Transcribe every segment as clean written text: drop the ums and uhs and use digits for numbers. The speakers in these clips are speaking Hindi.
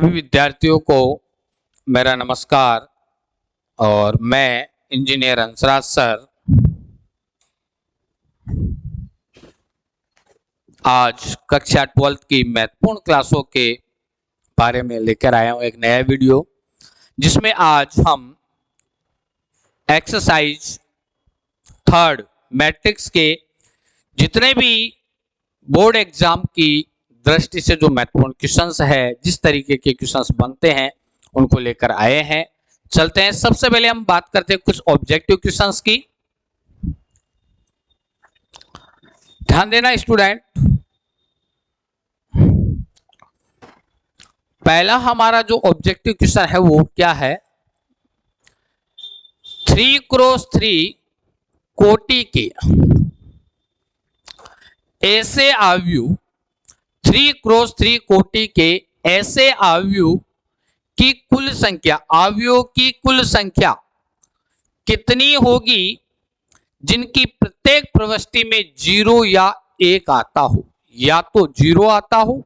सभी विद्यार्थियों को मेरा नमस्कार और मैं इंजीनियर हंसराज सर आज कक्षा 12th की महत्वपूर्ण क्लासों के बारे में लेकर आया हूं एक नया वीडियो, जिसमें आज हम एक्सरसाइज 3rd मैट्रिक्स के जितने भी बोर्ड एग्जाम की दृष्टि से जो महत्वपूर्ण क्वेश्चंस है, जिस तरीके के क्वेश्चंस बनते हैं उनको लेकर आए हैं। चलते हैं। सबसे पहले हम बात करते हैं कुछ ऑब्जेक्टिव क्वेश्चंस की। ध्यान देना स्टूडेंट, पहला हमारा जो ऑब्जेक्टिव क्वेश्चन है वो क्या है, 3x3 कोटि के ऐसे अवयव 3x3 कोटि के ऐसे अवयव की कुल संख्या, अवयवों की कुल संख्या कितनी होगी जिनकी प्रत्येक प्रविष्टि में 0 या 1 आता हो, या तो 0 आता हो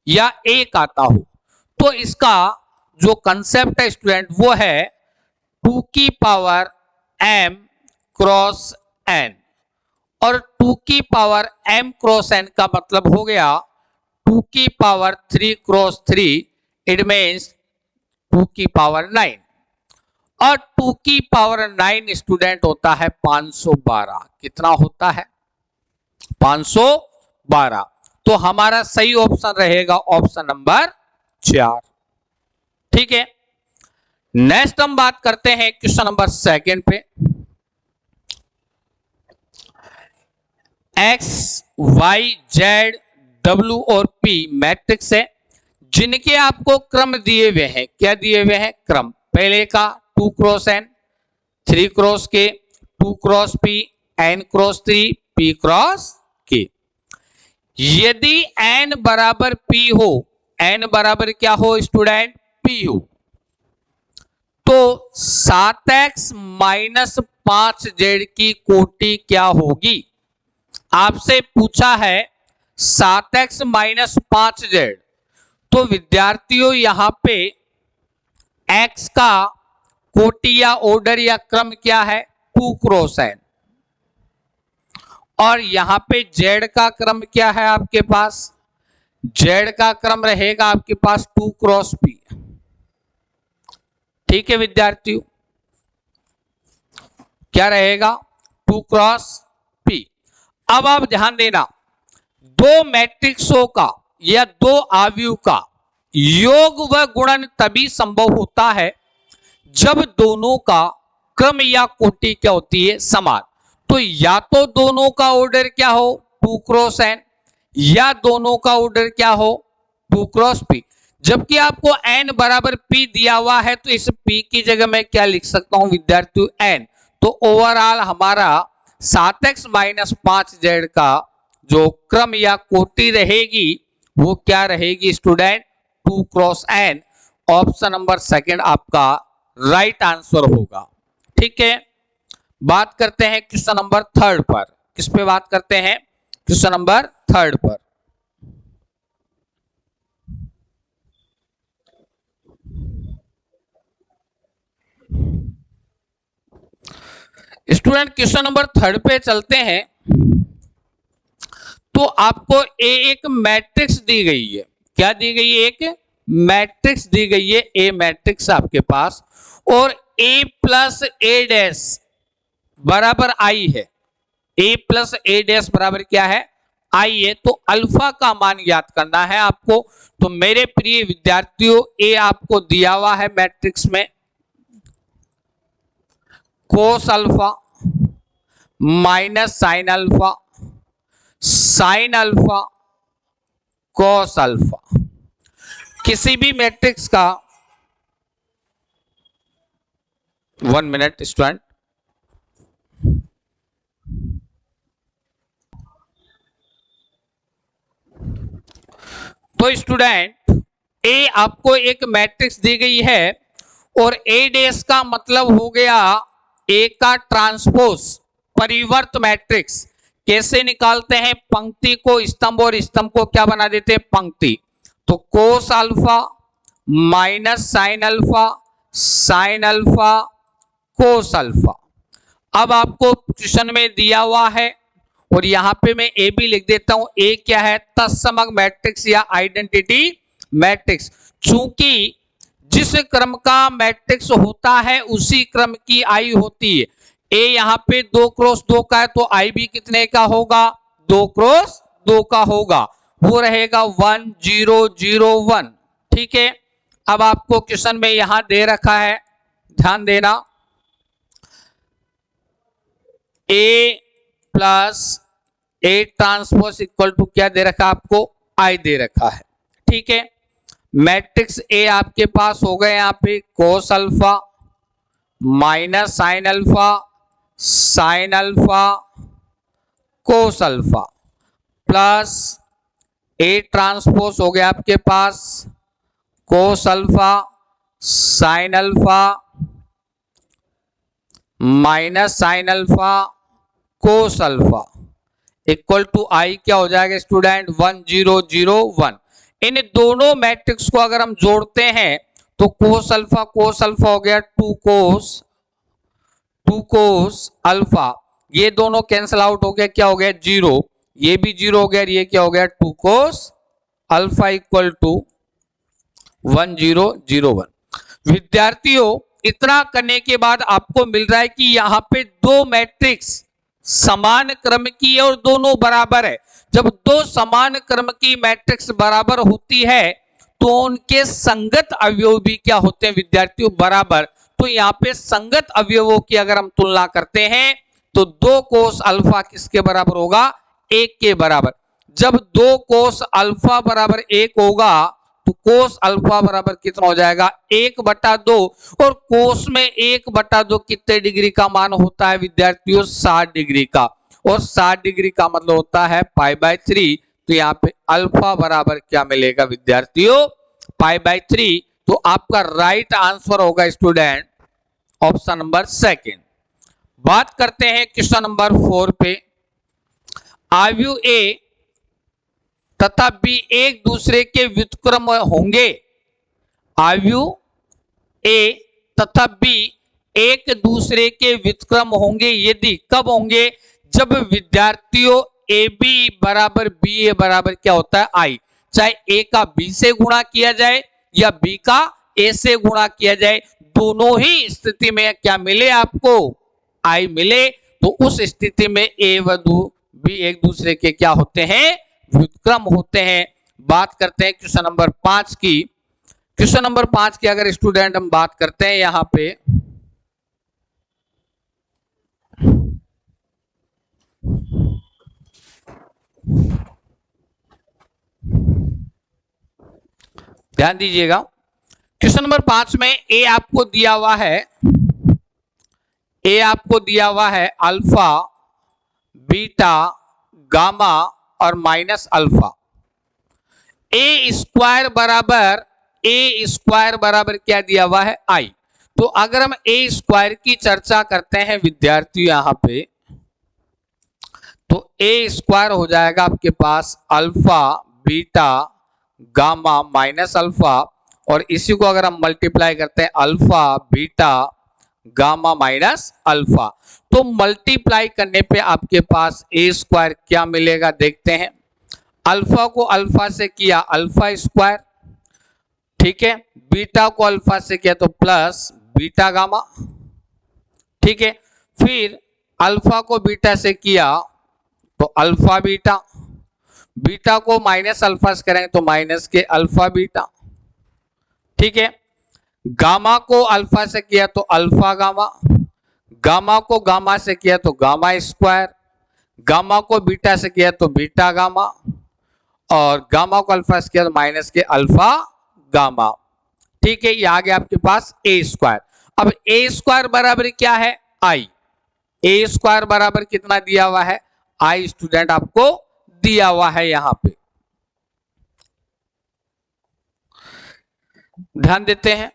या 1 आता हो। तो इसका जो कंसेप्ट है स्टूडेंट वो है 2 की पावर m क्रॉस n, और 2 की पावर m क्रॉस n का मतलब हो गया 2 की पावर 3 क्रॉस 3, इट मीन्स 2 की पावर 9, और 2 की पावर 9 स्टूडेंट होता है 512। कितना होता है? 512। तो हमारा सही ऑप्शन रहेगा ऑप्शन नंबर 4। ठीक है। नेक्स्ट हम बात करते हैं क्वेश्चन नंबर 2 पे। x, y, z, w और p मैट्रिक्स है जिनके आपको क्रम दिए हुए हैं। क्या दिए हुए हैं? क्रम। पहले का 2 cross n, 3 cross k, 2 cross p, n cross 3, p cross k। यदि n बराबर p हो, n बराबर क्या हो स्टूडेंट? p हो, तो 7x माइनस 5z की कोटि क्या होगी? आपसे पूछा है 7x माइनस 5z। तो विद्यार्थियों यहां पे x का कोटि या ऑर्डर या क्रम क्या है? 2 क्रॉस n, और यहां पे z का क्रम क्या है आपके पास? z का क्रम रहेगा आपके पास 2 क्रॉस p। ठीक है विद्यार्थियों, क्या रहेगा? 2 क्रॉस p। अब आप ध्यान देना, दो मैट्रिक्सों का या दो अवयव का योग व गुणन तभी संभव होता है जब दोनों का क्रम या कोटि क्या होती है? समान। तो या तो दोनों का ऑर्डर क्या हो? 2 क्रॉस n, या दोनों का ऑर्डर क्या हो? 2 क्रॉस p। जबकि आपको n बराबर p दिया हुआ है, तो इस p की जगह मैं क्या लिख सकता हूं विद्यार्थियों? n। तो ओवरऑल हमारा 7x माइनस 5z का जो क्रम या कोटि रहेगी वो क्या रहेगी student? 2 cross n। Option number 2 आपका राइट आंसर होगा। ठीक है। बात करते हैं क्वेश्चन नंबर 3 पर। किस पे बात करते हैं? क्वेश्चन नंबर 3 पर। स्टूडेंट क्वेश्चन नंबर 3 पे चलते हैं। तो आपको एक मैट्रिक्स दी गई है। क्या दी गई है? एक मैट्रिक्स दी गई है, ए मैट्रिक्स आपके पास, और a प्लस a डैश बराबर i है। a प्लस a डैश बराबर क्या है? i है। तो अल्फा का मान याद करना है आपको। तो मेरे प्रिय विद्यार्थियों, a आपको दिया हुआ है मैट्रिक्स में कोस alpha minus sine alpha, sine alpha, cos alpha. किसी भी मैट्रिक्स का 1 मिनट स्टूडेंट, तो स्टूडेंट ए आपको एक मैट्रिक्स दी गई है, और ए डैश का मतलब हो गया ए का ट्रांसपोज, परिवर्त मैट्रिक्स। कैसे निकालते हैं? पंक्ति को स्तंभ और स्तंभ को क्या बना देते हैं? पंक्ति। तो कोस alpha minus sine alpha, sine alpha, cos alpha. अब आपको क्वेश्चन में दिया हुआ है और यहां पे मैं ए भी लिख देता हूं। ए क्या है? तत्समक मैट्रिक्स या आइडेंटिटी मैट्रिक्स। चूंकि जिस क्रम का मैट्रिक्स होता है उसी क्रम की आई होती है। ए यहां पे 2 क्रॉस 2 का है तो आई भी कितने का होगा? 2 क्रॉस 2 का होगा, वो रहेगा 1 0 0 1। ठीक है, अब आपको क्वेश्चन में यहां दे रखा है, ध्यान देना, A plus A transpose equal to क्या दे रखा है आपको? आई दे रखा है। ठीक है, मैट्रिक्स ए आपके पास हो गए यहां पे cos alpha minus sine alpha, sine alpha, cos alpha, plus A transpose हो गया आपके पास cos alpha, sine alpha, minus sine alpha, cos alpha equal to I क्या हो जाएगा स्टूडेंट? 1 0 0 1। इन दोनों मैट्रिक्स को अगर हम जोड़ते हैं तो कोस अल्फा हो गया 2 कोस अल्फा, ये दोनों कैंसिल आउट हो गया, क्या हो गया? 0, ये भी 0 हो गया, ये क्या हो गया? 2 कोस अल्फा इक्वल टू 1 0 0 1। विद्यार्थियों, इतना करने के बाद आपको मिल रहा है कि यहां पे दो मैट्रिक्स समान क्रम की है और दोनों बराबर है। जब दो समान क्रम की मैट्रिक्स बराबर होती है तो उनके संगत अवयव भी क्या होते हैं विद्यार्थियों? बराबर। तो यहाँ पे संगत अवयवों की अगर हम तुलना करते हैं तो 2 कोस अल्फा किसके बराबर होगा? 1 के बराबर। जब 2 कोस अल्फा बराबर 1 होगा तो कोस अल्फा बराबर कितना हो जाएगा? 1/2। और कोस में 1/2 कितने डिग्री का मान होता है विद्यार्थियों? 60 डिग्री का। और 60 डिग्री का मतलब होता है π/3। तो यहाँ पे अल्फा बराबर क्या मिलेगा विद्यार्थियों? π/3। तो आपका राइट आंसर होगा स्टूडेंट ऑप्शन नंबर सेकंड। बात करते हैं क्वेश्चन नंबर 4 पे। आयु ए तथा बी एक दूसरे के व्युत्क्रम होंगे। आयु ए तथा बी एक दूसरे के व्युत्क्रम होंगे यदि, कब होंगे? जब विद्यार्थियों ए बी बराबर बी ए बराबर क्या होता है? आई। चाहे ए का बी से गुणा किया जाए या बी का ए से गुणा किया जाए, दोनों ही स्थिति में क्या मिले आपको? आई मिले। तो उस स्थिति में ए व बी एक दूसरे के क्या होते हैं? व्युत्क्रम होते हैं। बात करते हैं क्वेश्चन नंबर 5 की। क्वेश्चन नंबर 5 की अगर स्टूडेंट हम बात करते हैं यहां पे, ध्यान दीजिएगा। क्वेश्चन नंबर 5 में ए आपको दिया हुआ है, ए आपको दिया हुआ है अल्फा, बीटा, गामा और माइनस अल्फा। ए स्क्वायर बराबर क्या दिया हुआ है? आई। तो अगर हम ए स्क्वायर की चर्चा करते हैं विद्यार्थी यहां पे, तो ए स्क्वायर हो जाएगा आपके पास alpha, beta, gamma minus alpha, और इसी को अगर हम मल्टीप्लाई करते हैं alpha, beta, gamma minus alpha, तो मल्टीप्लाई करने पे आपके पास ए स्क्वायर क्या मिलेगा देखते हैं। अल्फा को अल्फा से किया अल्फा स्क्वायर, ठीक है, बीटा को अल्फा से किया तो प्लस बीटा गामा, ठीक है, फिर अल्फा को बीटा से किया तो अल्फा बीटा, बीटा को माइनस अल्फा से करेंगे तो माइनस के अल्फा बीटा, ठीक है, गामा को अल्फा से किया तो अल्फा गामा, गामा को गामा से किया तो गामा स्क्वायर, गामा को बीटा से किया तो बीटा गामा, और गामा को अल्फा से किया तो माइनस के अल्फा गामा, ठीक है। ये आ गया आपके पास ए स्क्वायर। अब ए स्क्वायर बराबर क्या है? आई। ए स्क्वायर बराबर कितना दिया हुआ है? आई स्टूडेंट आपको दिया हुआ है यहां पे, ध्यान देते हैं।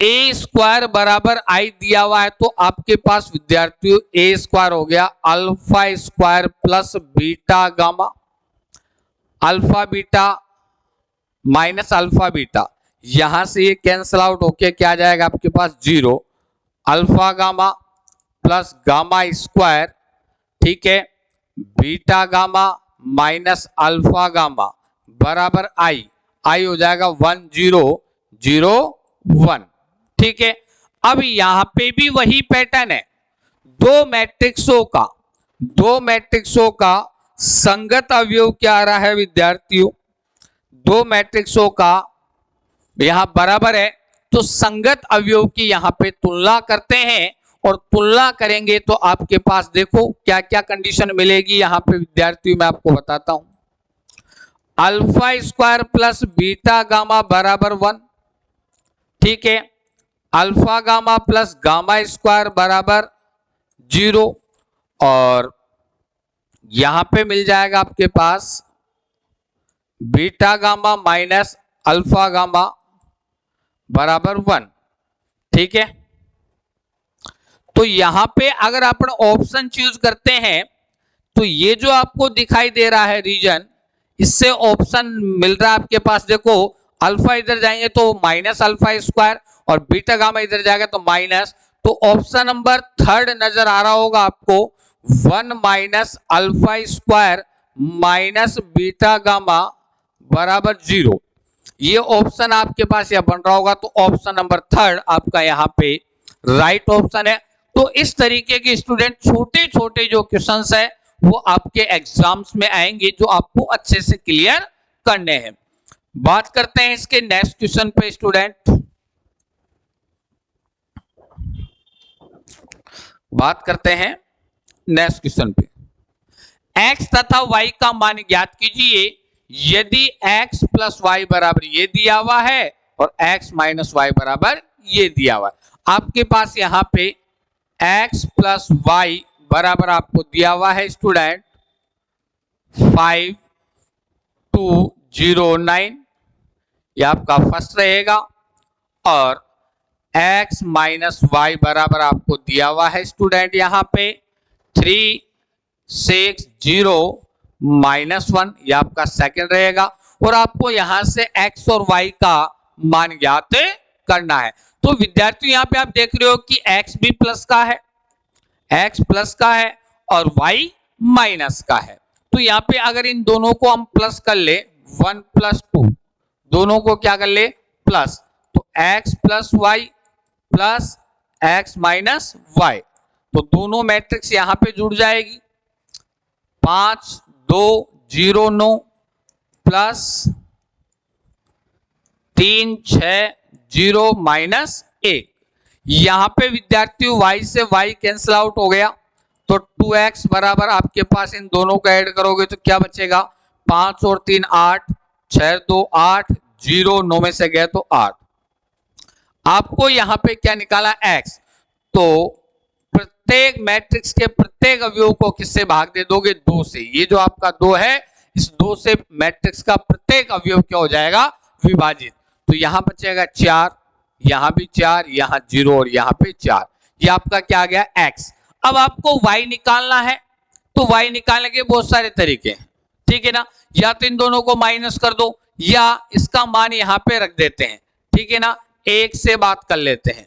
ए स्क्वायर बराबर आई दिया हुआ है तो आपके पास विद्यार्थियों ए स्क्वायर हो गया alpha square plus beta gamma, alpha beta minus alpha beta, यहां से ये कैंसल आउट होके क्या आ जाएगा आपके पास 0, alpha gamma plus gamma square, ठीक है, beta gamma minus alpha gamma बराबर आई, आई हो जाएगा 1 0 0 1, ठीक है। अब यहां पे भी वही पैटर्न है, दो मैट्रिक्सों का संगत अवयव क्या आ रहा है विद्यार्थियों, दो मैट्रिक्सों का यहां बराबर है, तो संगत अवयव की यहां पे तुलना करते हैं, और तुलना करेंगे तो आपके पास देखो क्या क्या कंडीशन मिलेगी यहां पे विद्यार्थियों, मैं आपको बताता हूं। Alpha square plus beta gamma बराबर 1, ठीक है, alpha gamma plus gamma square बराबर 0, और यहां पे मिल जाएगा आपके पास beta gamma minus alpha gamma बराबर 1, ठीक है। तो यहां पे अगर अपन ऑप्शन चूज करते हैं तो ये जो आपको दिखाई दे रहा है रीजन, इससे ऑप्शन मिल रहा है आपके पास, देखो अल्फा इधर जाएंगे तो माइनस अल्फा स्क्वायर, और बीटा गामा इधर जाएगा तो माइनस, तो ऑप्शन नंबर 3 नजर आ रहा होगा आपको, 1 minus alpha square minus beta gamma बराबर 0, ये ऑप्शन आपके पास यह बन रहा होगा, तो ऑप्शन नंबर 3 आपका यहाँ पे राइट ऑप्शन है। तो इस तरीके के स्टूडेंट छोटे छोटे जो क्वेश्चंस है वो आपके एग्जाम्स में आएंगे, जो आपको अच्छे से क्लियर करने हैं। बात करते हैं इसके नेक्स्ट क्वेश्चन पे स्टूडेंट, बात करते हैं नेक्स्ट क्वेश्चन पे। x तथा y का मान ज्ञात कीजिए यदि x प्लस वाई बराबर ये दिया हुआ है और x माइनस वाई बराबर ये दिया हुआ है। आपके पास यहां पे x प्लस वाई बराबर आपको दिया हुआ है स्टूडेंट 5 2 0 9, यह आपका फर्स्ट रहेगा, और x माइनस वाई बराबर आपको दिया हुआ है स्टूडेंट यहां पे 3 6 0 माइनस 1, यह आपका सेकंड रहेगा, और आपको यहां से x और y का मान ज्ञात करना है। तो विद्यार्थियों यहां पे आप देख रहे हो कि x भी प्लस का है, x प्लस का है और y माइनस का है, तो यहां पे अगर इन दोनों को हम प्लस कर ले 1 प्लस 2, दोनों को क्या कर ले प्लस, तो x plus y plus x minus y, तो दोनों मैट्रिक्स यहां पे जुड़ जाएगी, 5 2 0 9 प्लस 3 6 0 माइनस 1, यहां पे विद्यार्थियों y से y कैंसिल आउट हो गया, तो 2x बराबर आपके पास इन दोनों को ऐड करोगे तो क्या बचेगा, 5 और 3 8, 6 2 8, 0 9 में से गए तो 8, आपको यहां पे क्या निकाला x, तो प्रत्येक मैट्रिक्स के प्रत्येक अवयव को किससे भाग दे दोगे 2 से, ये जो आपका 2 है इस 2 से मैट्रिक्स का प्रत्येक अवयव क्या हो जाएगा विभाजित, तो यहां बचेगा 4, यहां भी 4, यहां 0 और यहां पे 4, ये आपका क्या आ गया x। अब आपको y निकालना है, तो y निकालने के बहुत सारे तरीके हैं, ठीक है ना, या तो इन दोनों को माइनस कर दो या इसका मान यहां पे रख देते हैं, ठीक है ना, 1 से बात कर लेते हैं,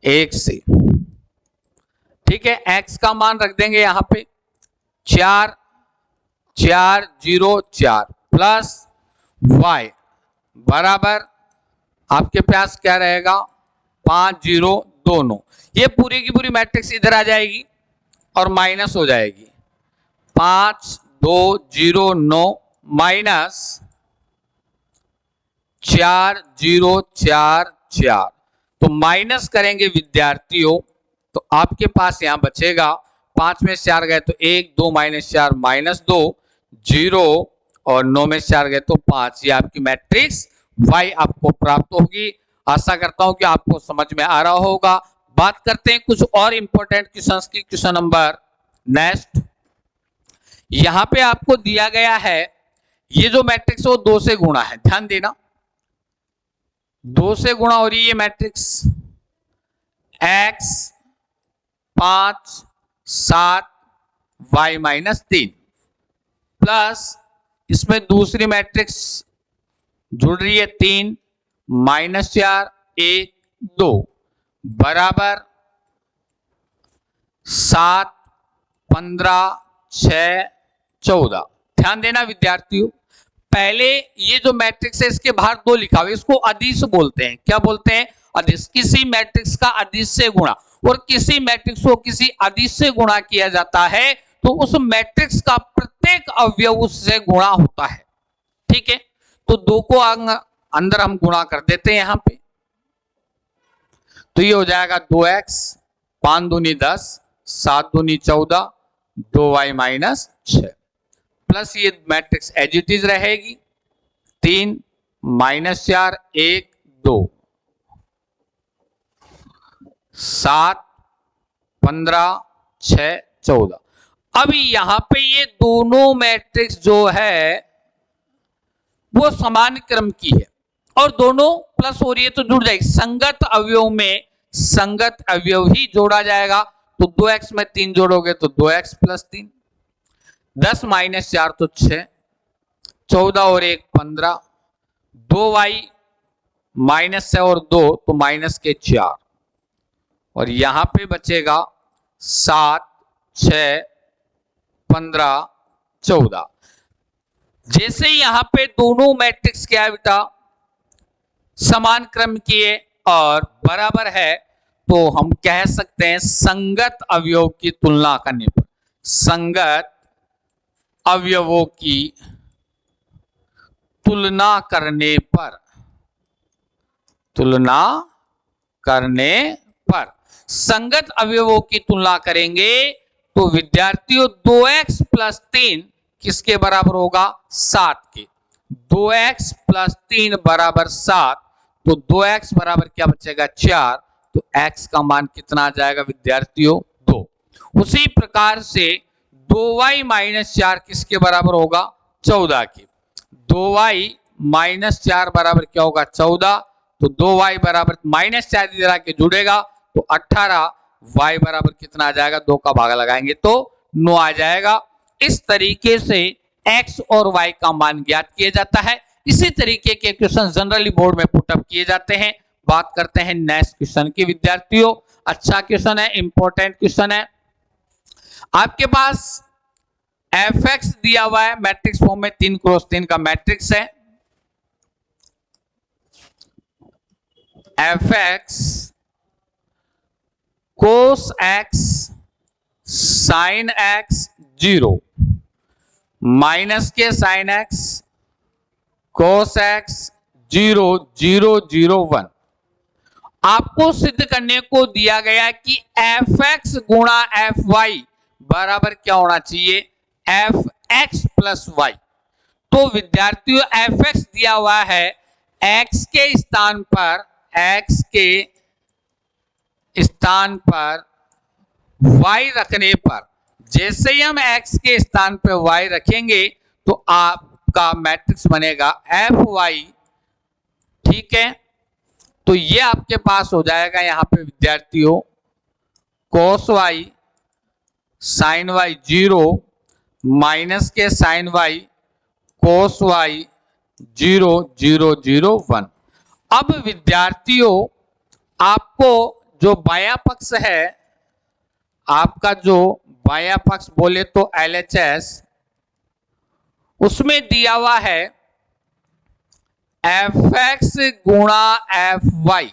1 से, ठीक है, x का मान रख देंगे यहां पे 4 4 0 4 प्लस y बराबर आपके पास क्या रहेगा 5 0 दोनों, ये पूरी की पूरी मैट्रिक्स इधर आ जाएगी और माइनस हो जाएगी, 5 2 0 9 माइनस 4 0 4 4, तो माइनस करेंगे विद्यार्थियों तो आपके पास यहां बचेगा 5 में 4 गए तो 1 2 माइनस 4 माइनस 2 0 और 9 में 4 गए तो 5, ये आपकी मैट्रिक्स y आपको प्राप्त होगी। आशा करता हूं कि आपको समझ में आ रहा होगा। बात करते हैं कुछ और इंपॉर्टेंट क्वेश्चंस की। क्वेश्चन नंबर नेक्स्ट, यहां पे आपको दिया गया है ये जो मैट्रिक्स वो 2 से गुणा है, ध्यान देना 2 से गुणा हो रही है ये matrix, x 5 7 y minus 3 plus इसमें दूसरी मैट्रिक्स जुड़ रही है 3 -4 1 2 बराबर 7 15 6 14। ध्यान देना विद्यार्थियों, पहले ये जो मैट्रिक्स है इसके बाहर 2 लिखा हुआ है, इसको अदिश बोलते हैं। क्या बोलते हैं? अदिश। किसी मैट्रिक्स का अदिश से गुणा, और किसी मैट्रिक्स को किसी अदिश से गुणा किया जाता है तो उस मैट्रिक्स का प्रत्येक अवयव उससे गुणा होता है। ठीक है, तो 2 को अंदर हम गुणा कर देते हैं यहां पे, तो ये हो जाएगा 2x 5 दूनी 10 7 दूनी 14 2y माइनस 6 प्लस ये मैट्रिक्स एज इट इज रहेगी 3 -4 1 2 7 15 6 14। अब यहां पे ये दोनों मैट्रिक्स जो है वो समान क्रम की है और दोनों प्लस हो रही है तो जुड़ जाएगी। संगत अवयव में संगत अवयव ही जोड़ा जाएगा, तो 2x में 3 जोड़ोगे तो 2x + 3 10 - 4 तो 6 14 और 1 15 2y -6 और 2 तो -4 और यहां पे बचेगा 7 6 15 14। जैसे यहां पे दोनों मैट्रिक्स क्या है बेटा समान क्रम की है और बराबर है, तो हम कह सकते हैं संगत अवयव की तुलना करने पर, संगत अवयवों की तुलना करने पर, तुलना करने पर संगत अवयवों की तुलना करेंगे तो विद्यार्थियों 2x + 3 किसके बराबर होगा? 7 के। 2x + 3 बराबर 7, तो 2x बराबर क्या बचेगा? 4, तो x का मान कितना आ जाएगा विद्यार्थियों? 2। उसी प्रकार से 2y - 4 किसके बराबर होगा? 14 के। 2y - 4 बराबर क्या होगा? 14, तो 2y बराबर -4 इधर आके जुड़ेगा तो 18, y बराबर कितना आ जाएगा? 2 का भागा लगाएंगे तो 9 आ जाएगा। इस तरीके से x और y का मान ज्ञात किया जाता है। इसी तरीके के क्वेश्चन जनरली बोर्ड में पुटअप किए जाते हैं। बात करते हैं नेक्स्ट क्वेश्चन की विद्यार्थियों। अच्छा क्वेश्चन है, इंपॉर्टेंट क्वेश्चन है। आपके पास fx दिया हुआ है मैट्रिक्स फॉर्म में, 3 × 3 का मैट्रिक्स है। fx cos x sin x 0 minus के sin x cos x 0 0 0 1। आपको सिद्ध करने को दिया गया कि fx गुणा fy बराबर क्या होना चाहिए? fx + y। तो विद्यार्थियों fx दिया हुआ है, x के स्थान पर y रखने पर, जैसे ही हम x के स्थान पर y रखेंगे तो आपका मैट्रिक्स बनेगा fy। ठीक है, तो ये आपके पास हो जाएगा यहां पे विद्यार्थियों cos y sin y 0 minus के sin y cos y 0 0 0 1। अब विद्यार्थियों आपको जो बायां पक्ष है, आपका जो बायां पक्ष बोले तो LHS, उसमें दिया हुआ है fx गुणा fy।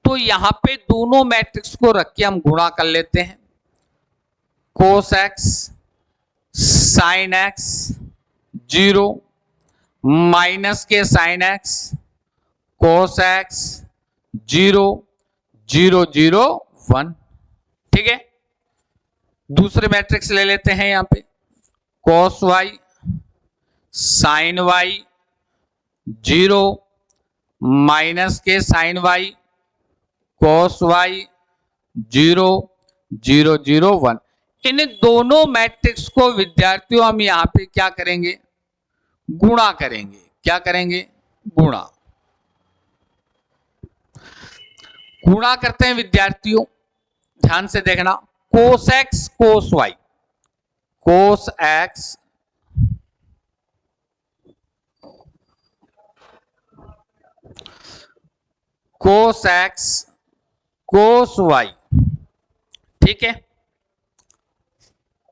तो यहां पे दोनों मैट्रिक्स को रख के हम गुणा कर लेते हैं। cos x sin x 0 minus के sin x cos x 0 0 0 1। ठीक है, दूसरे मैट्रिक्स ले लेते हैं यहां पे cos y sin y 0 minus के sin y cos y 0 0 0 1। इन दोनों मैट्रिक्स को विद्यार्थियों हम यहां पे क्या करेंगे? गुणा करेंगे। क्या करेंगे? गुणा। गुणा करते हैं विद्यार्थियों, ध्यान से देखना। cos x cos y, cos x cos x cos y, ठीक है,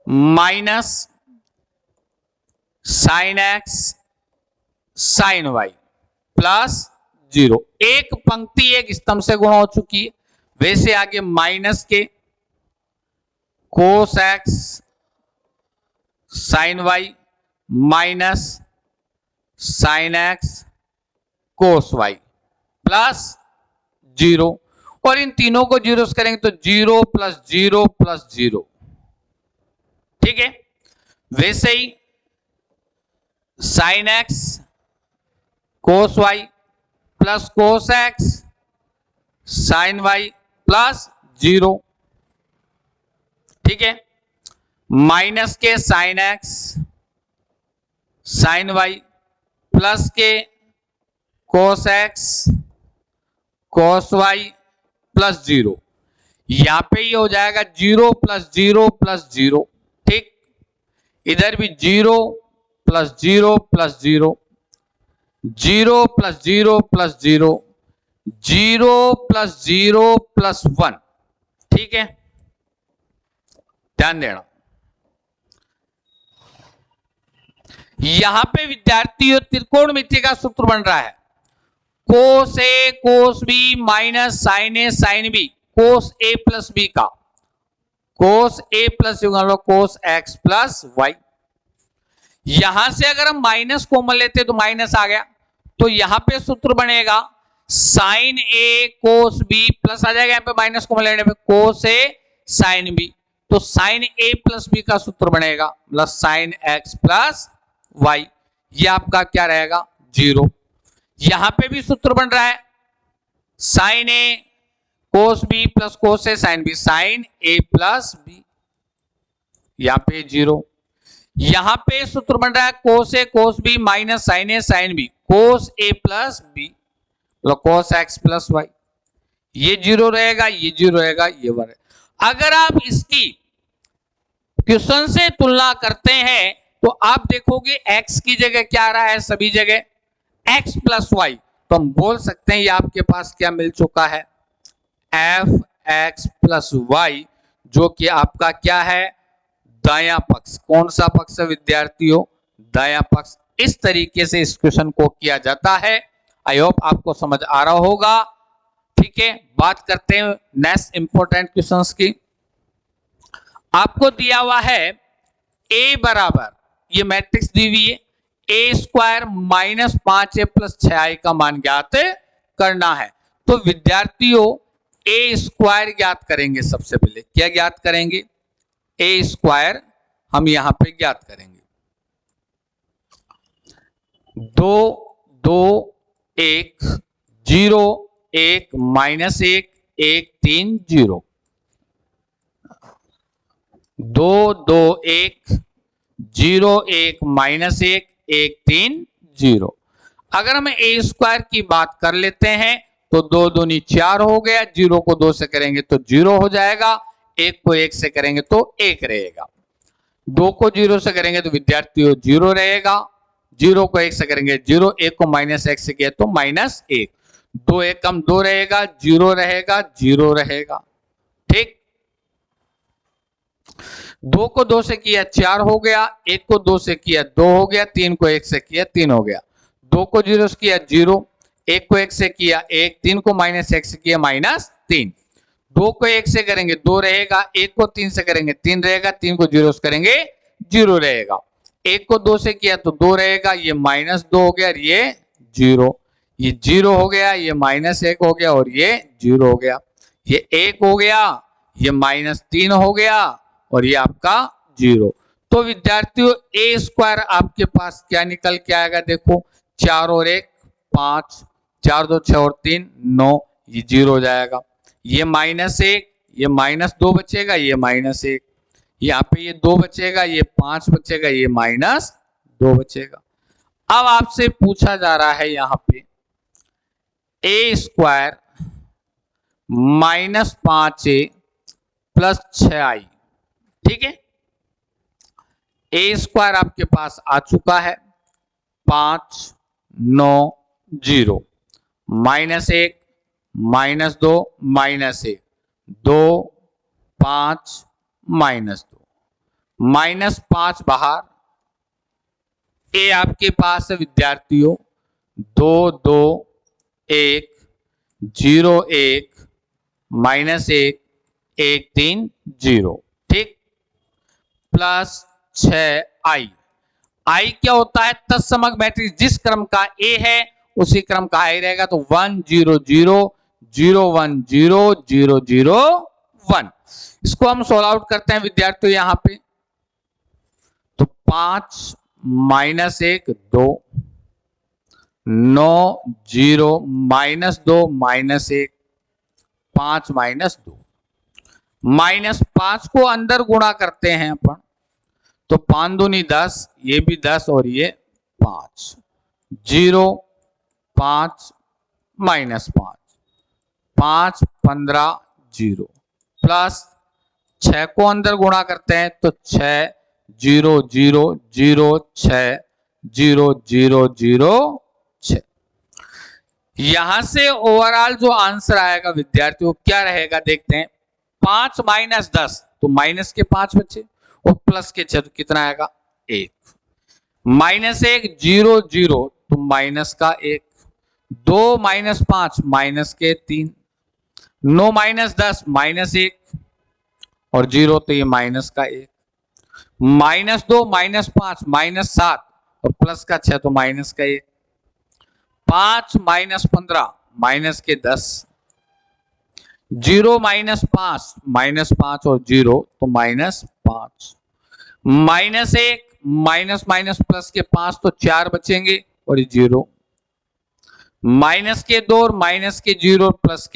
minus sine x sine y plus 0। एक पंक्ति एक स्तंभ से गुणा हो चुकी है। वैसे आगे minus k cos x sine y minus sine x cos y plus 0, और इन तीनों को जीरो से करेंगे तो 0 प्लस 0 प्लस 0, ठीक है। वैसे ही sine x cos y plus cos x sine y plus 0, ठीक है, minus k sine x sine y plus k cos x cos y plus 0। यहां पे ये हो जाएगा 0 प्लस 0 प्लस 0, ठीक। इधर भी 0 plus 0 plus 0, 0 plus 0 plus 0, 0 plus 0 plus 1, ठीक है। ध्यान देना, यहां पे विद्यार्थियों त्रिकोणमिति का सूत्र बन रहा है cos A cos B minus sine A sine B cos A plus B का cos A plus cos x plus y. यहां से अगर हम माइनस कॉमन लेते तो माइनस आ गया, तो यहां पे सूत्र बनेगा sine A cos B plus आ जाएगा, यहां पे माइनस कॉमन लेने पे कोस ए साइन बी, तो साइन ए प्लस बी का सूत्र बनेगा plus sine x plus y. ये आपका क्या रहेगा 0। यहां पे भी सूत्र बन रहा है sine A cos B plus cos A sine B, sine A plus B, यहां पे 0। यहां पे सूत्र बन रहा है cos A cos B minus sine A sine B cos A plus B cos x plus y, ये 0 रहेगा, ये 0 रहेगा, ये 1। अगर आप इसकी क्वेश्चन से तुलना करते हैं तो आप देखोगे x की जगह क्या आ रहा है, सभी जगह x प्लस वाई, तो हम बोल सकते हैं ये आपके पास क्या मिल चुका है एफ एक्स प्लस वाई, जो कि आपका क्या है दायां पक्ष। कौन सा पक्ष है विद्यार्थियों, दायां पक्ष। इस तरीके से इस क्वेश्चन को किया जाता है। आई होप आपको समझ आ रहा होगा, ठीक है। बात करते हैं नेक्स्ट इंपॉर्टेंट क्वेश्चंस की। आपको दिया हुआ है a बराबर, ये मैट्रिक्स दी हुई है, ए square minus 5a plus 6i का मान ज्ञात करना है। तो विद्यार्थियों ए स्क्वायर ज्ञात करेंगे। सबसे पहले क्या ज्ञात करेंगे, ए स्क्वायर हम यहां पे ज्ञात करेंगे। 2 2 1 0 1 माइनस 1 1 3 0, 2 2 1 0 1 माइनस 1 1 3 0। अगर हम ए स्क्वायर की बात कर लेते हैं तो 2 दूनी 4 हो गया, 0 को 2 से करेंगे तो 0 हो जाएगा, 1 को 1 से करेंगे तो 1 रहेगा, 2 को 0 से करेंगे तो विद्यार्थियों 0 रहेगा, 0 को 1 से करेंगे 0, 1 को माइनस 1 से किया तो माइनस 1, 2 1 कम 2 रहेगा, 0 रहेगा, 0 रहेगा, ठीक। 2 को 2 से किया 4 हो गया, 1 को 2 से किया 2 हो गया, 3 को 1 से किया 3 हो गया, 2 को 0 से किया 0, 1 को 1 से किया 1, 3 को माइनस 1 से किया माइनस 3, 2 को 1 से करेंगे 2 रहेगा, 1 को 3 से करेंगे 3 रहेगा, 3 को 0 से करेंगे 0 रहेगा, 1 को 2 से किया तो 2 रहेगा, ये माइनस 2 हो गया, ये 0, ये 0 हो गया, ये माइनस 1 हो गया और ये 0 हो गया, ये 1 हो गया, ये माइनस 3 हो गया और ये आपका 0। तो विद्यार्थियों ए स्क्वायर आपके पास क्या निकल के आएगा, देखो 4 और 1 5, 4 2 6 और 3 9, ये 0 हो जाएगा, ये माइनस 1, ये माइनस 2 बचेगा, ये माइनस 1, यहाँ पे ये 2 बचेगा, ये 5 बचेगा, ये माइनस 2 बचेगा। अब आपसे पूछा जा रहा है यहाँ पे ए square minus 5a plus 6i, ठीक है। ए स्क्वायर आपके पास आ चुका है 5 9 0, माइनस 1 -2 -1, 2 5 -2, -5 बाहर। ए आपके पास है विद्यार्थियों 2 2 1 0 1 -1 1 3 0, ठीक, प्लस 6 आई। आई क्या होता है? तत्समक मैट्रिक्स, जिस क्रम का ए है उसी क्रम का आई रहेगा, तो 1 0 0 0 1 0 0 0 1। इसको हम सोल्व आउट करते हैं विद्यार्थियों यहां पे, तो 5 -1 2, 9 0 -2 -1 5 -2, -5 को अंदर गुणा करते हैं अपन, तो 5 दूनी 10, ये भी 10 और ये 5, 0 5 -5, 5 15 0, प्लस 6 को अंदर गुणा करते हैं, तो 6 0 0 0 6 0 0 0 6। यहां से ओवरऑल जो आंसर आएगा विद्यार्थियों क्या रहेगा देखते हैं। 5 -10 तो माइनस के 5 बचे और प्लस के 6 तो कितना आएगा 1, -1 0 0 तो माइनस का 1, 2 -5 माइनस के 3, 9 -10 -1 और 0 तो ये माइनस का 1, -2 -5 -7 और प्लस का 6 तो माइनस का 1, 5 -15 माइनस के 10, 0 -5 -5 और 0 तो -5, -1 माइनस माइनस प्लस के 5 तो 4 बचेंगे और ये 0, माइनस के 2 और माइनस के 0 प्लस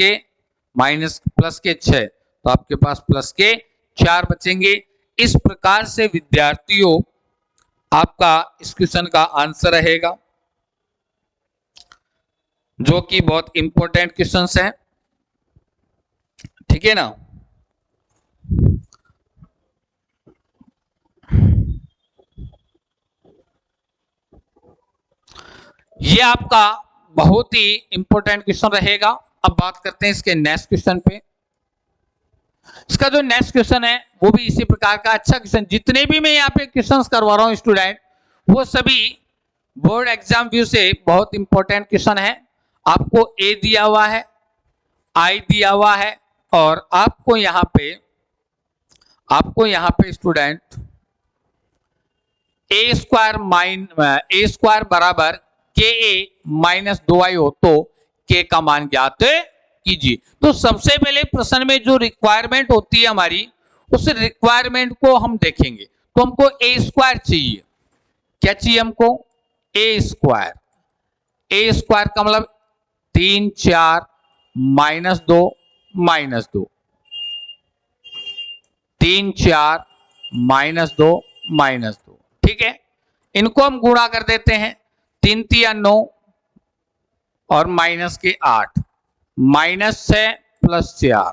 के 6 तो आपके पास प्लस के 4 बचेंगे। इस प्रकार से विद्यार्थियों आपका इस क्वेश्चन का आंसर रहेगा, जो कि बहुत इंपॉर्टेंट क्वेश्चंस हैं, ठीक है ना। ये आपका बहुत ही इंपॉर्टेंट क्वेश्चन रहेगा। अब बात करते हैं इसके नेक्स्ट क्वेश्चन पे। इसका जो नेक्स्ट क्वेश्चन है वो भी इसी प्रकार का अच्छा क्वेश्चन, जितने भी मैं यहाँ पे क्वेश्चंस करवा रहा हूँ स्टूडेंट, वो सभी बोर्ड एग्जाम व्यू से बहुत इंपॉर्टेंट क्वेश्चन है। आपको ए दिया हुआ है, आई दिया हुआ है और आपको यहाँ पे स्टूडेंट ए स्क्वायर बराबर के ए -2i हो तो के का मान ज्ञात कीजिए। तो सबसे पहले प्रश्न में जो रिक्वायरमेंट होती है हमारी, उस रिक्वायरमेंट को हम देखेंगे। तो हमको ए स्क्वायर चाहिए, क्या चाहिए हमको? ए स्क्वायर। ए स्क्वायर का मतलब 3 4 -2 -2, 3 4 -2 -2, ठीक है। इनको हम गुणा कर देते हैं, 3 3 9 और माइनस के 8, -6 + 4,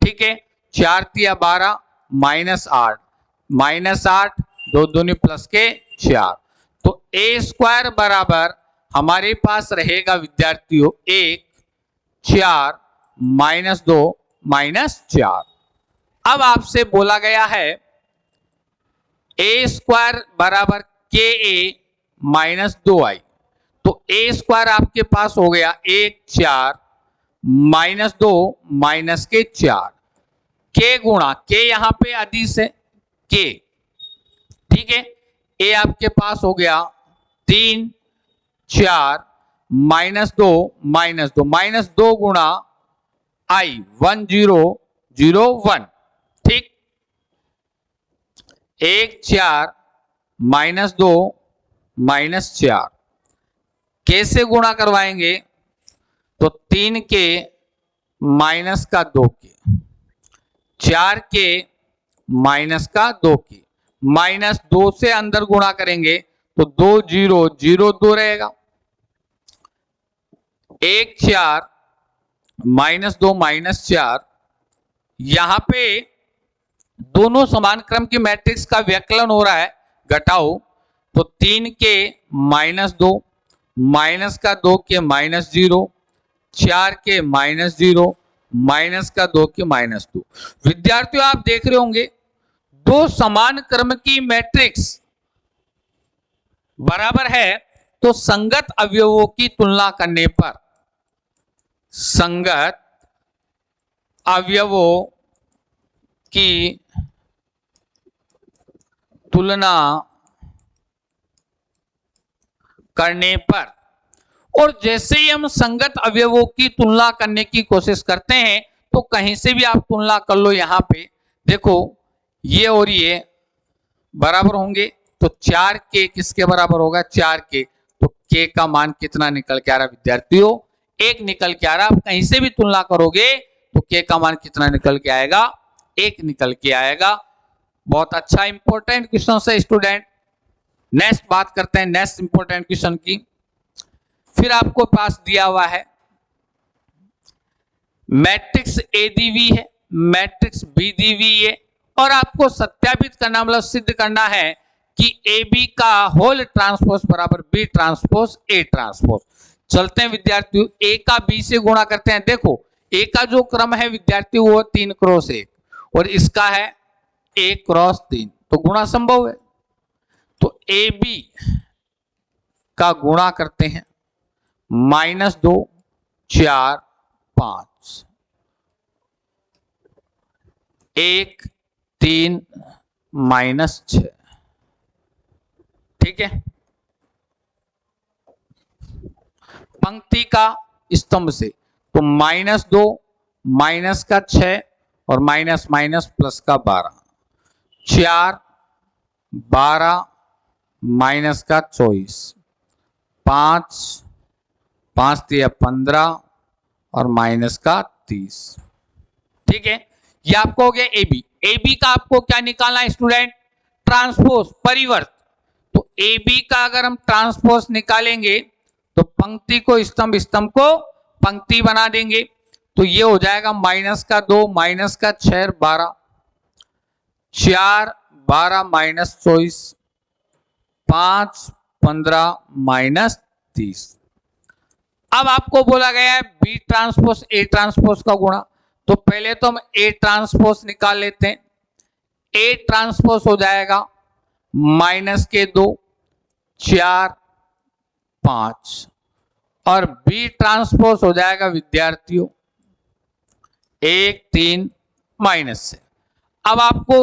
ठीक है। 4 3 12 -8, -8 2 दूनी प्लस के 4, तो ए स्क्वायर बराबर हमारे पास रहेगा विद्यार्थियों 1 4 -2 -4। अब आपसे बोला गया है ए स्क्वायर बराबर के ए -2i, तो ए स्क्वायर आपके पास हो गया 1 4 -2 माइनस के 4, के गुणा के, यहां पे अदिश है के, ठीक है। ए आपके पास हो गया 3 4 -2 -2 गुणा आई 1 0 0 1, ठीक। 1 4 -2 -4 कैसे गुणा करवाएंगे? तो 3 के माइनस का 2 के, 4 के माइनस का 2 के, -2 से अंदर गुणा करेंगे तो 2 0 0 2 रहेगा। 1 4 -2 -4, यहां पे दोनों समान क्रम की मैट्रिक्स का व्यकलन हो रहा है, घटाओ, तो 3 के -2 माइनस का 2 के -0, 4 के -0, माइनस का 2 के -2। विद्यार्थियों आप देख रहे होंगे दो समान क्रम की मैट्रिक्स बराबर है तो संगत अवयवों की तुलना करने पर संगत अवयवों की तुलना करने पर, और जैसे ही हम संगत अवयवों की तुलना करने की कोशिश करते हैं तो कहीं से भी आप तुलना कर लो। यहां पे देखो ये और ये बराबर होंगे तो 4 के किसके बराबर होगा, 4 के, तो के का मान कितना निकल के आ रहा विद्यार्थियों, 1 निकल के आ रहा। आप कहीं से भी तुलना करोगे तो के का मान कितना निकल के आएगा, 1 निकल के आएगा। बहुत अच्छा इंपॉर्टेंट क्वेश्चन है स्टूडेंट। नेक्स्ट बात करते हैं नेक्स्ट इंपॉर्टेंट क्वेश्चन की। फिर आपको पास दिया हुआ है मैट्रिक्स ए दी हुई है, मैट्रिक्स बी दी हुई है, और आपको सत्यापित करना मतलब सिद्ध करना है कि ए बी का होल ट्रांसपोज बराबर बी ट्रांसपोज ए ट्रांसपोज। चलते हैं विद्यार्थियों, ए का बी से गुणा करते हैं। देखो ए का जो क्रम है विद्यार्थी वो 3 क्रॉस 1 और इसका है 1 क्रॉस 3, तो गुणा संभव है। तो ए बी का गुणा करते हैं -2 4 5 1 3 -6, ठीक है। पंक्ति का स्तंभ से तो -2 माइनस का 6 और माइनस माइनस प्लस का 12, 4 12 माइनस का 24, 5 5 3 15 और माइनस का 30, ठीक है। ये आपको हो गया ए बी। ए बी का आपको क्या निकालना है स्टूडेंट, ट्रांसपोज परिवर्त। तो ए बी का अगर हम ट्रांसपोज निकालेंगे तो पंक्ति को स्तंभ, स्तंभ को पंक्ति बना देंगे। तो ये हो जाएगा -2 माइनस का 6 12, 4 12 माइनस 24, 5 15 -30। अब आपको बोला गया है बी ट्रांसपोज ए ट्रांसपोज का गुणा, तो पहले तो हम ए ट्रांसपोज निकाल लेते हैं। ए ट्रांसपोज हो जाएगा -2 4 5 और बी ट्रांसपोज हो जाएगा विद्यार्थियों 1 3 माइनस से। अब आपको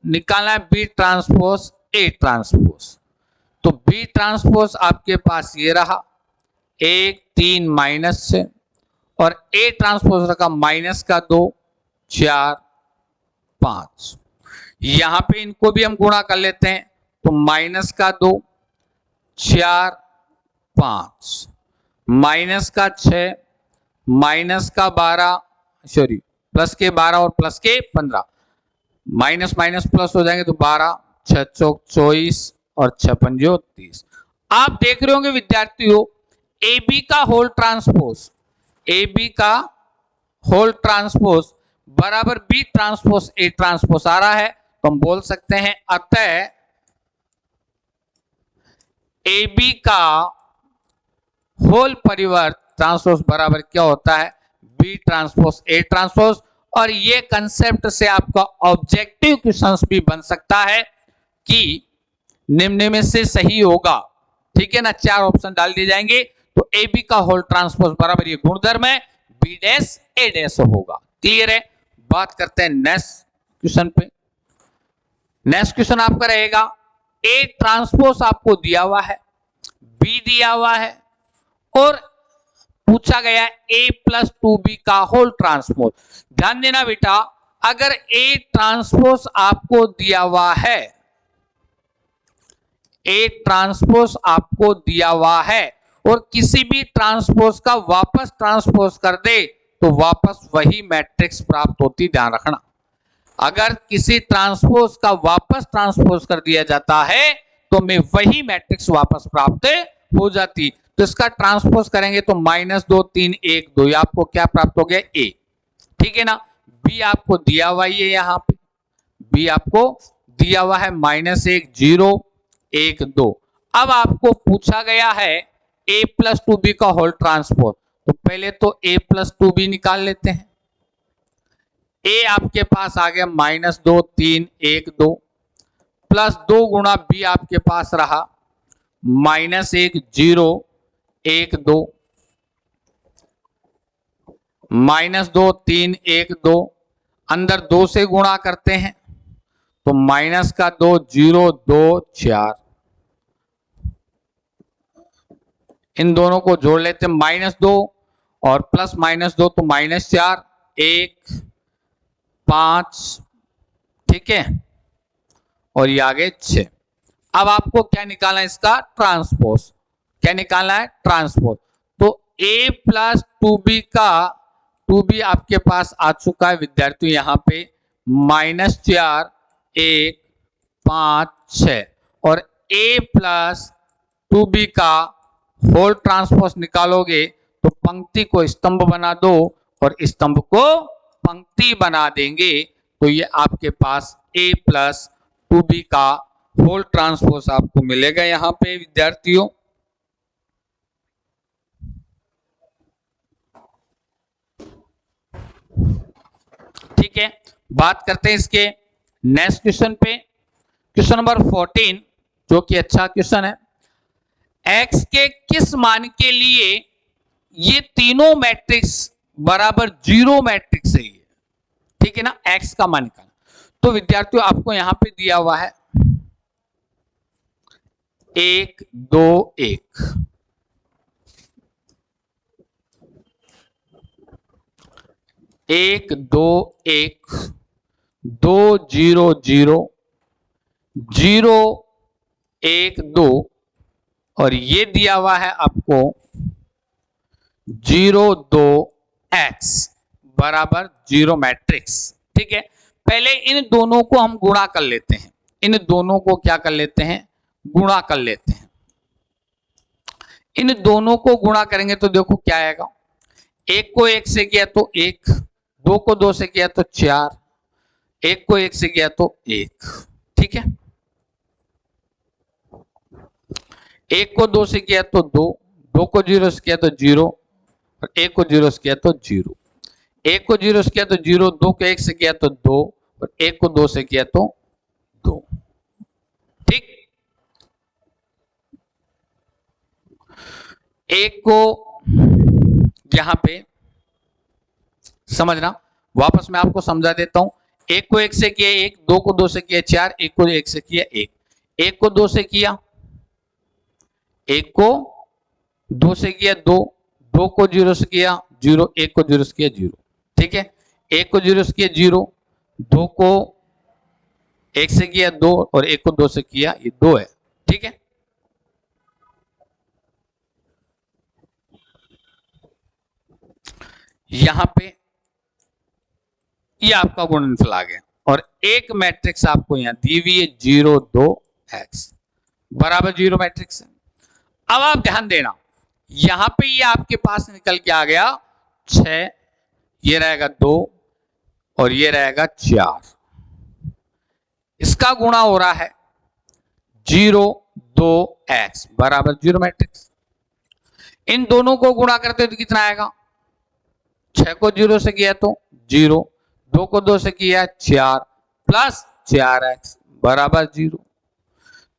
निकालना है बी ट्रांसपोज ए ट्रांसपोज, तो बी ट्रांसपोज आपके पास ये रहा 1 3 माइनस से, और ए ट्रांसपोज रखा -2 4 5। यहां पे इनको भी हम गुणा कर लेते हैं तो -2 4 5 -6 -12 सॉरी प्लस के 12 और प्लस के 15, माइनस माइनस प्लस हो जाएंगे तो 12 6 चौक 24 और 6 पंजो 30। आप देख रहे होंगे विद्यार्थियों ए बी का होल ट्रांसपोज, ए बी का होल ट्रांसपोज बराबर बी ट्रांसपोज ए ट्रांसपोज आ रहा है। तो हम बोल सकते हैं अतः ए बी का होल परिवर्त ट्रांसपोज बराबर क्या होता है, बी ट्रांसपोज ए ट्रांसपोज। और ये कंसेप्ट से आपका ऑब्जेक्टिव क्वेश्चंस भी बन सकता है कि निम्न में से सही होगा, ठीक है ना। 4 ऑप्शन डाल दिए जाएंगे तो ए बी का होल ट्रांसपोज बराबर ये गुणधर्म है बी डैश ए डैश होगा। क्लियर है। बात करते हैं नेक्स्ट क्वेश्चन पे। नेक्स्ट क्वेश्चन आपका रहेगा ए ट्रांसपोज आपको दिया हुआ है, बी दिया हुआ है और पूछा गया ए प्लस 2b का होल ट्रांसपोज। ध्यान देना बेटा, अगर ए ट्रांसपोज आपको दिया हुआ है, ए ट्रांसपोज आपको दिया हुआ है और किसी भी ट्रांसपोज का वापस ट्रांसपोज कर दे तो वापस वही मैट्रिक्स प्राप्त होती, ध्यान रखना। अगर किसी ट्रांसपोज का वापस ट्रांसपोज कर दिया जाता है तो में वही मैट्रिक्स वापस प्राप्त हो जाती। तो इसका ट्रांसपोज करेंगे तो -2 3 1 2, ये आपको क्या प्राप्त हो गया ए, ठीक है ना। बी आपको दिया हुआ है, यहां पे बी आपको दिया हुआ है -1 0 1 2। अब आपको पूछा गया है a प्लस 2b का होल ट्रांसपोज, तो पहले तो a प्लस 2b निकाल लेते हैं। a आपके पास आ गया -2 3 1 2 प्लस 2 गुणा b आपके पास रहा -1 0 1 2 -2 3 1 2 अंदर 2 से गुणा करते हैं तो माइनस का 2 0 2 4 इन दोनों को जोड़ लेते हैं -2 और प्लस -2 तो -4 1 5 ठीक है और ये आगे 6। अब आपको क्या निकालना है इसका ट्रांसपोज। क्या निकालना है ट्रांसपोज। तो a प्लस 2b का 2b आपके पास आ चुका है विद्यार्थियों यहाँ पे -4 1 5 6 और a प्लस 2b का होल ट्रांसपोज निकालोगे तो पंक्ति को स्तंभ बना दो और स्तंभ को पंक्ति बना देंगे तो ये आपके पास a प्लस 2b का होल ट्रांसपोज आपको मिलेगा यहाँ पे विद्यार्थियों। ठीक है, बात करते हैं इसके नेक्स्ट क्वेश्चन पे। क्वेश्चन नंबर 14 जो कि अच्छा क्वेश्चन है। x के किस मान के लिए ये तीनों मैट्रिक्स बराबर 0 मैट्रिक्स है, ठीक है ना, x का मान निकालना। तो विद्यार्थियों आपको यहां पे दिया हुआ है 1 2 1 1 2 1 2 0 0 0 1 2 और ये दिया हुआ है आपको 0 2 x बराबर 0 मैट्रिक्स। ठीक है, पहले इन दोनों को हम गुणा कर लेते हैं। इन दोनों को क्या कर लेते हैं, गुणा कर लेते हैं। इन दोनों को गुणा करेंगे तो देखो क्या आएगा, 1 को 1 से किया तो 1, 2 को 2 से किया तो 4, 1 को 1 से किया तो 1। ठीक है, 1 को 2 से किया तो 2, 2 को 0 से किया तो 0 और 1 को 0 से किया तो 0, 1 को 0 से किया तो 0, 2 को 1 से किया तो 2 और 1 को 2 से किया तो 2। ठीक, 1 को यहां पे समझना, वापस मैं आपको समझा देता हूं। 1 को 1 से किया 1, 2 को 2 से किया 4, 1 को 1 से किया 1, 1 को 2 से किया, 1 को 2 से किया 2, 2 को 0 से किया 0, 1 को 0 से किया 0। ठीक है, 1 को 0 से किया 0, 2 को 1 से किया 2 और 1 को 2 से किया ये 2 है। ठीक है, यहां पे ये आपका गुणनफल आ गया और एक मैट्रिक्स आपको यहां दी हुई है 0 2 x बराबर 0 मैट्रिक्स है। अब आप ध्यान देना, यहां पे ये आपके पास निकल के आ गया 6, ये रहेगा 2 और ये रहेगा 4। इसका गुणा हो रहा है 0 2 x बराबर 0 मैट्रिक्स। इन दोनों को गुणा करते तो कितना आएगा, 6 को 0 से किया तो 0, 2 को 2 से किया 4 प्लस 4x बराबर 0।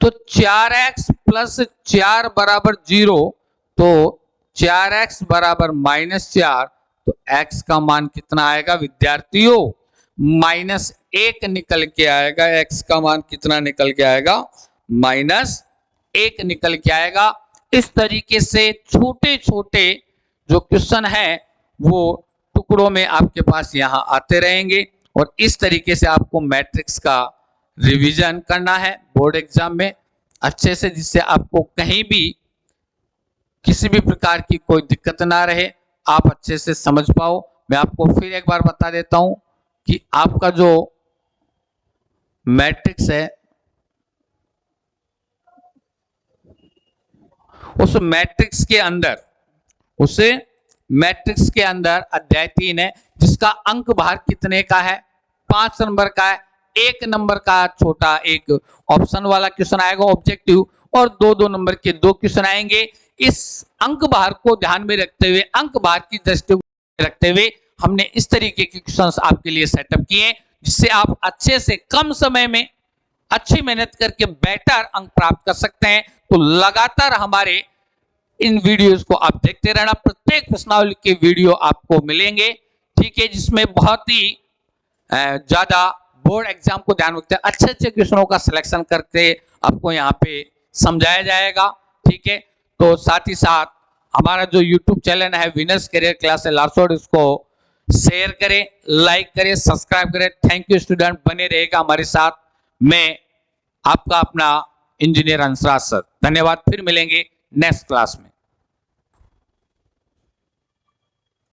तो 4x प्लस 4 बराबर 0, तो 4x बराबर -4, तो x का मान कितना आएगा विद्यार्थियों, -1 निकल के आएगा। x का मान कितना निकल के आएगा, -1 निकल के आएगा। इस तरीके से छोटे छोटे जो क्वेश्चन है वो टुकड़ों में आपके पास यहां आते रहेंगे और इस तरीके से आपको मैट्रिक्स का रिवीजन करना है बोर्ड एग्जाम में अच्छे से, जिससे आपको कहीं भी किसी भी प्रकार की कोई दिक्कत ना रहे, आप अच्छे से समझ पाओ। मैं आपको फिर एक बार बता देता हूं कि आपका जो मैट्रिक्स है उस मैट्रिक्स के अंदर अध्याय 3 है, जिसका अंक भार कितने का है, 5 नंबर का है। 1 नंबर का छोटा एक ऑप्शन वाला क्वेश्चन आएगा ऑब्जेक्टिव और 2 नंबर के 2 क्वेश्चन आएंगे। इस अंक भार को ध्यान में रखते हुए, अंक भार की दृष्टि को रखते हुए हमने इस तरीके के क्वेश्चंस आपके लिए सेटअप किए, जिससे आप अच्छे से कम समय में अच्छी मेहनत करके बेटर अंक प्राप्त कर सकते हैं। तो लगातार हमारे इन वीडियोस को आप देखते रहना, प्रत्येक प्रश्नावली के वीडियो आपको मिलेंगे, ठीक है, जिसमें बहुत ही ज्यादा बोर्ड एग्जाम को ध्यान रखते हैं अच्छे अच्छे क्वेश्चनों का सिलेक्शन करके आपको यहाँ पे समझाया जाएगा, ठीक है। तो साथ ही साथ हमारा जो YouTube चैनल है विनर्स करियर क्लासेस लार्सोड, इसको शेयर करें, लाइक करें, सब्सक्राइब करें। थैंक यू स्टूडेंट, बने रहेगा हमारे साथ। मैं आपका अपना इंजीनियर हंसराज सर, धन्यवाद। फिर मिलेंगे नेक्स्ट क्लास में।